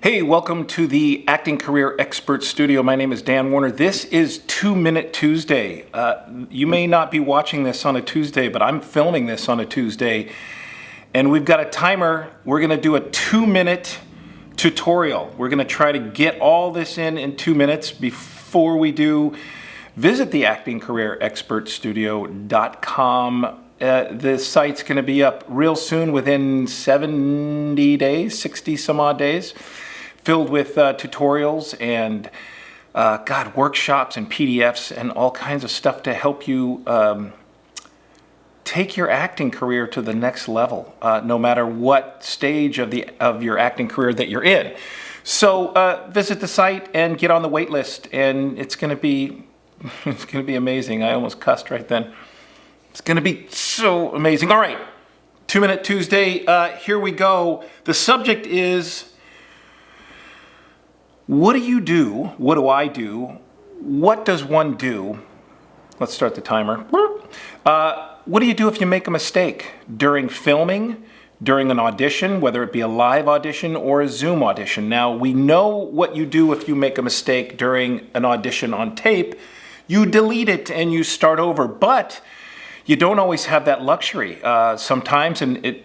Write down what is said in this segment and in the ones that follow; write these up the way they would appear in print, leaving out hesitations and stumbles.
Hey, welcome to the Acting Career Expert Studio. My name is Dan Warner. This is 2 Minute Tuesday. You may not be watching this on a Tuesday, but I'm filming this on a Tuesday. And we've got a timer. We're going to do a 2-minute tutorial. We're going to try to get all this in 2 minutes. Before we do, visit the actingcareerexpertstudio.com. The site's going to be up real soon, within 70 days, 60 some odd days, filled with tutorials and workshops and PDFs and all kinds of stuff to help you take your acting career to the next level, no matter what stage of your acting career that you're in. So visit the site and get on the wait list, and it's going to be amazing. I almost cussed right then. It's going to be so amazing. All right, 2 Minute Tuesday. Here we go. The subject is, what do you do? What do I do? What does one do? Let's start the timer. What do you do if you make a mistake during filming, during an audition, whether it be a live audition or a Zoom audition? Now, we know what you do if you make a mistake during an audition on tape. You delete it and you start over, but you don't always have that luxury. Sometimes, and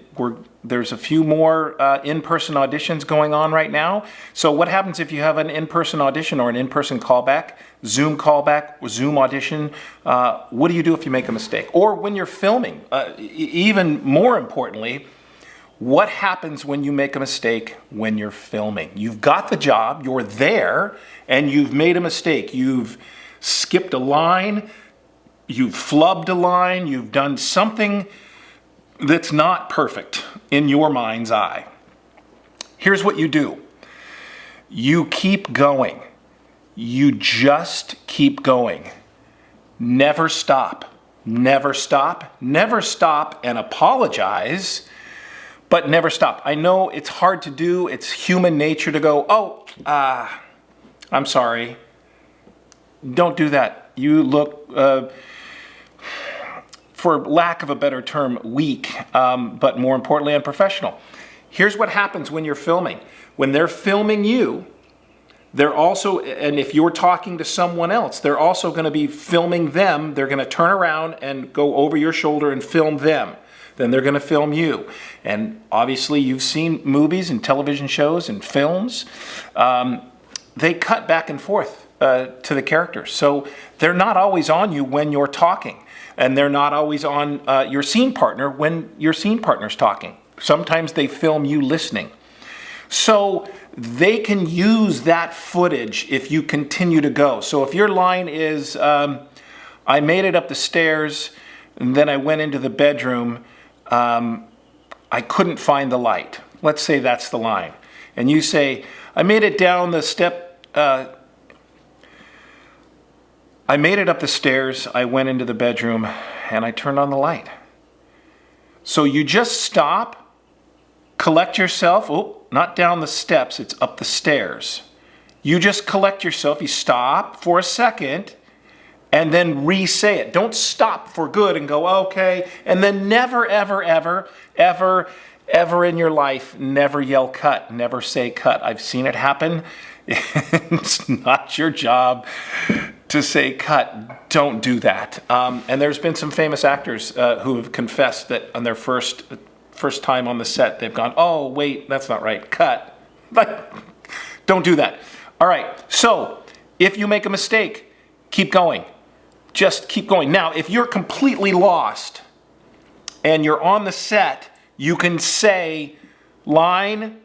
there's a few more in-person auditions going on right now. So what happens if you have an in-person audition or an in-person callback, Zoom audition? What do you do if you make a mistake? Or when you're filming, even more importantly, what happens when you make a mistake when you're filming? You've got the job, you're there, and you've made a mistake. You've skipped a line, you've flubbed a line, you've done something that's not perfect in your mind's eye. Here's what you do. You keep going. You just keep going. Never stop. Never stop. Never stop and apologize, but never stop. I know it's hard to do. It's human nature to go, I'm sorry. Don't do that. You look, for lack of a better term, weak, but more importantly, unprofessional. Here's what happens when you're filming. When they're filming you, they're also, and if you're talking to someone else, they're also going to be filming them. They're going to turn around and go over your shoulder and film them. Then they're going to film you. And obviously, you've seen movies and television shows and films. They cut back and forth to the characters. So they're not always on you when you're talking. And they're not always on your scene partner when your scene partner's talking. Sometimes they film you listening. So they can use that footage if you continue to go. So if your line is, I made it up the stairs, and then I went into the bedroom, I couldn't find the light. Let's say that's the line. And you say, I made it down the step, I made it up the stairs, I went into the bedroom, and I turned on the light. So you just stop, collect yourself. Oh, not down the steps, it's up the stairs. You just collect yourself, you stop for a second, and then re-say it. Don't stop for good and go, okay, and then never, ever, ever, ever, ever in your life, never yell cut, never say cut. I've seen it happen. It's not your job to say cut. Don't do that. And there's been some famous actors who have confessed that on their first time on the set, they've gone, oh, wait, that's not right, cut. But don't do that. All right, so if you make a mistake, keep going. Just keep going. Now, if you're completely lost and you're on the set, you can say line,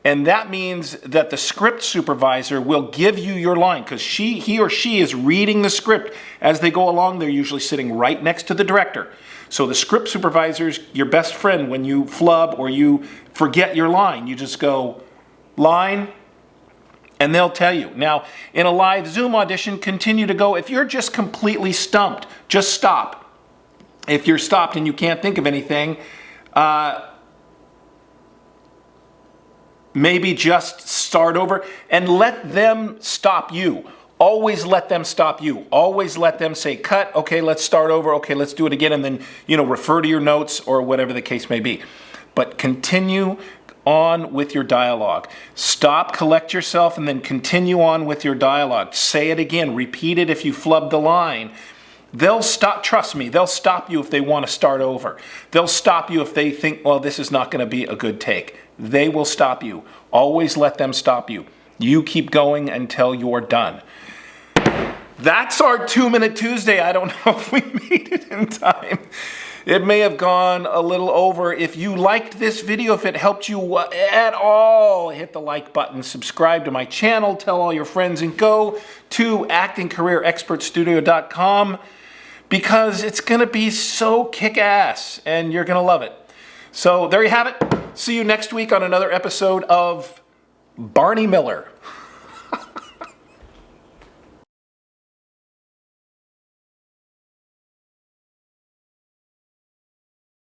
and that means that the script supervisor will give you your line, because he or she is reading the script as they go along. They're usually sitting right next to the director. So the script supervisor's your best friend when you flub or you forget your line. You just go, line, and they'll tell you. Now, in a live Zoom audition, continue to go. If you're just completely stumped, just stop. If you're stopped and you can't think of anything, maybe just start over and let them stop you. Always let them stop you. Always let them say, cut, okay, let's start over, okay, let's do it again, and then, refer to your notes or whatever the case may be. But continue on with your dialogue. Stop, collect yourself, and then continue on with your dialogue. Say it again. Repeat it if you flubbed the line. They'll stop, trust me, they'll stop you if they want to start over. They'll stop you if they think, well, this is not going to be a good take. They will stop you. Always let them stop you. You keep going until you're done. That's our 2-Minute Tuesday. I don't know if we made it in time. It may have gone a little over. If you liked this video, if it helped you at all, hit the like button, subscribe to my channel, tell all your friends, and go to actingcareerexpertstudio.com because it's going to be so kick-ass and you're going to love it. So there you have it. See you next week on another episode of Barney Miller.